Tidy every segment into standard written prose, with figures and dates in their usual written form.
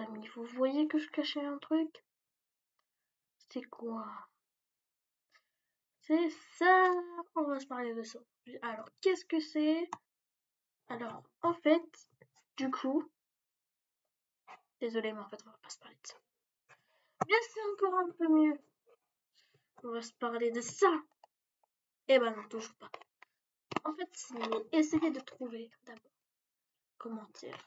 amis, vous voyez que je cachais un truc? C'est quoi? C'est ça! On va se parler de ça. Alors, qu'est-ce que c'est? Alors, en fait, du coup, désolé, mais en fait, on va pas se parler de ça. Mais c'est encore un peu mieux. On va se parler de ça. Eh ben non, toujours pas. En fait, essayez de trouver d'abord. Comment dire?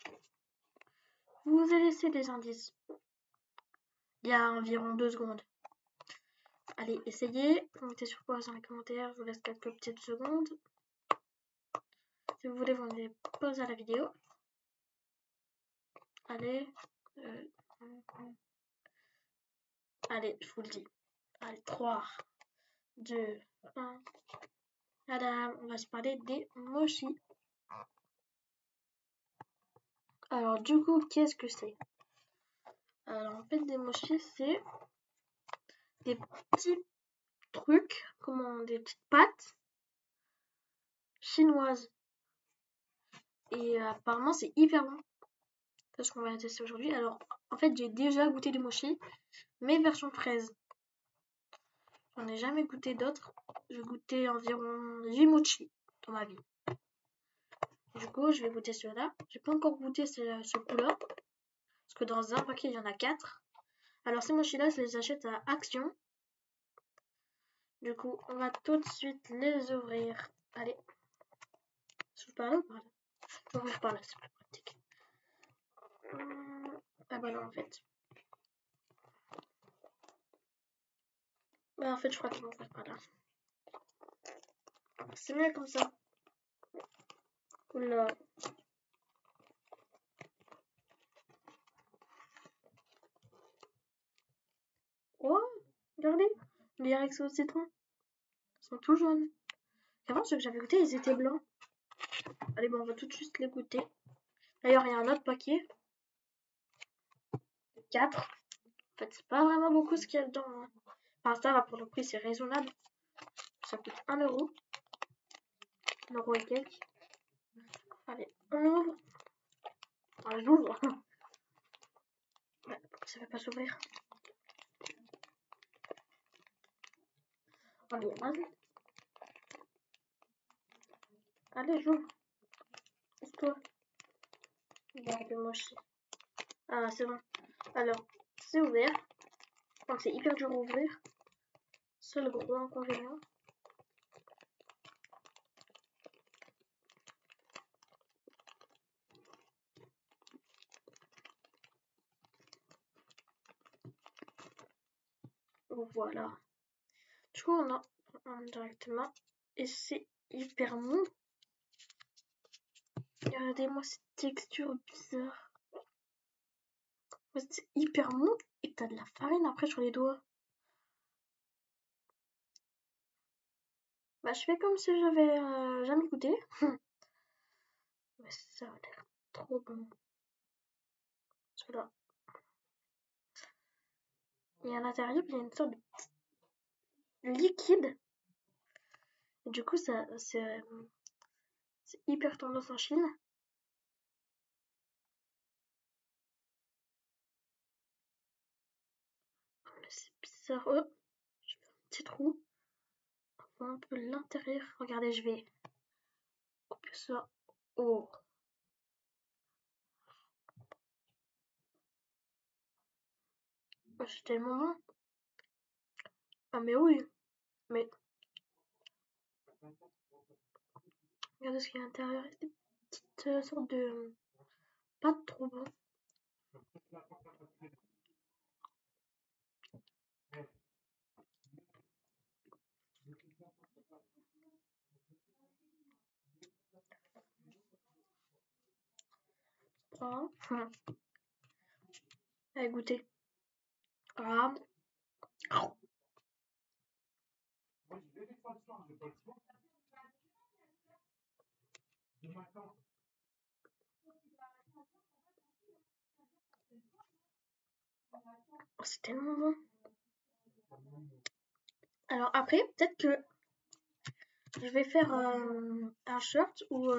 Vous vous ai laissé des indices. Il y a environ 2 secondes. Allez, essayez. Mettez sur pause dans les commentaires. Je vous laisse quelques petites secondes. Si vous voulez, vous mettez pause à la vidéo. Allez. Allez, je vous le dis. Allez, 3, 2, 1. Madame, on va se parler des mochis. Alors, du coup, qu'est-ce que c'est? Alors, en fait, des mochis, c'est des petits trucs, des petites pâtes chinoises. Et apparemment, c'est hyper bon. C'est ce qu'on va tester aujourd'hui. Alors, en fait, j'ai déjà goûté des mochis, mais version fraise. J'en ai jamais goûté d'autres. J'ai goûté environ 8 mochis dans ma vie. Du coup, je vais goûter ceux-là. J'ai pas encore goûté ce coup-là. Parce que dans un paquet, il y en a 4. Alors, ces mochis-là, je les achète à Action. Du coup, on va tout de suite les ouvrir. Allez. Je par là ou par là? Je vais ouvrir par là, c'est plus pratique. Ah bah non, en fait. Bah, en fait, je crois qu'ils vont faire par là. C'est mieux comme ça. Oula. Oh, regardez. Les Rex au citron. Ils sont tout jaunes. Avant, ceux que j'avais goûtés, ils étaient blancs. Allez, bon, on va tout de suite les goûter. D'ailleurs, il y a un autre paquet. 4. En fait, c'est pas vraiment beaucoup ce qu'il y a dedans. Hein. Enfin, ça va, pour le prix, c'est raisonnable. Ça coûte 1 euro. 1 euro et quelques. Allez, on ouvre. Enfin, j'ouvre. Ouais, ça va pas s'ouvrir. Allez, vas-y. Allez, j'ouvre. Pousse-toi. Regarde, moi aussi. Ah, c'est bon. Alors, c'est ouvert. Donc, c'est hyper dur à ouvrir. Seul gros inconvénient. Voilà. Du coup, on a directement. Et c'est hyper mou. Regardez-moi cette texture bizarre. C'est hyper mou et t'as de la farine après sur les doigts. Bah, je fais comme si j'avais jamais goûté. Mais ça a l'air trop bon. Celui-là. Et à l'intérieur, il y a une sorte de liquide. Et du coup, c'est hyper tendance en Chine. C'est bizarre. Oh, je fais un petit trou. On voit un peu l'intérieur. Regardez, je vais couper ça. Oh. C'est tellement bon. Ah, mais oui. Mais regardez ce qu'il y a à l'intérieur. Des petites sortes de pâtes trop bon. Prends. Allez, goûter. Ah. Oh, c'est tellement bon. Alors après, peut-être que je vais faire un short où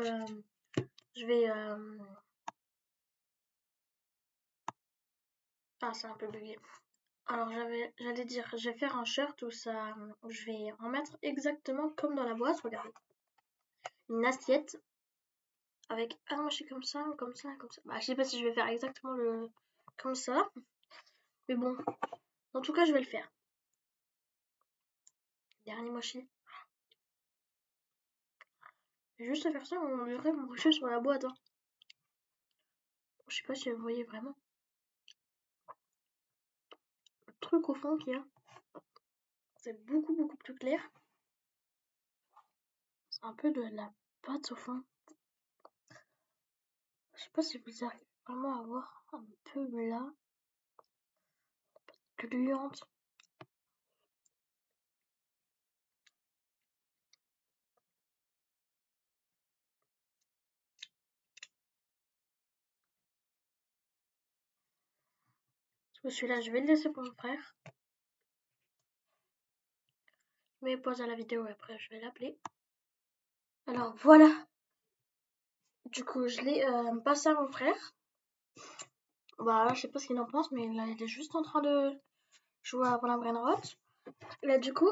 je vais Ah, c'est un peu bugué. Alors j'allais dire, je vais faire un shirt où je vais en mettre exactement comme dans la boîte. Regardez, une assiette avec un mochi comme ça, comme ça, comme ça. Bah, je sais pas si je vais faire exactement comme ça, mais bon, en tout cas, je vais le faire. Dernier mochi. Juste faire ça, on verrait mon mochi sur la boîte. Hein. Je sais pas si vous voyez vraiment le truc au fond qu'il y a. C'est beaucoup plus clair. C'est un peu de la pâte au fond. Je sais pas si vous arrivez vraiment à voir un peu là, gluante. Celui-là, je vais le laisser pour mon frère. Je mets pause à la vidéo et après je vais l'appeler. Alors voilà. Du coup, je l'ai passé à mon frère. Bah là, je sais pas ce qu'il en pense, mais là, il est juste en train de jouer à Roland Brainrot. Là, du coup,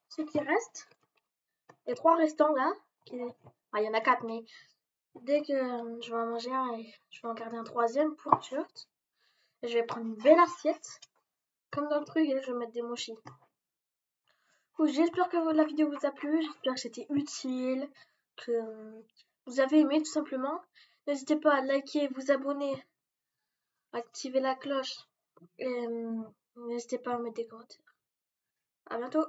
ce qui reste, les 3 restants là, il y en a 4, mais dès que je vais en manger un, et je vais en garder un 3e pour un shirt. Et je vais prendre une belle assiette, comme dans le truc, et je vais mettre des mochis. J'espère que la vidéo vous a plu, j'espère que c'était utile, que vous avez aimé tout simplement. N'hésitez pas à liker, vous abonner, activer la cloche et n'hésitez pas à mettre des commentaires. À bientôt!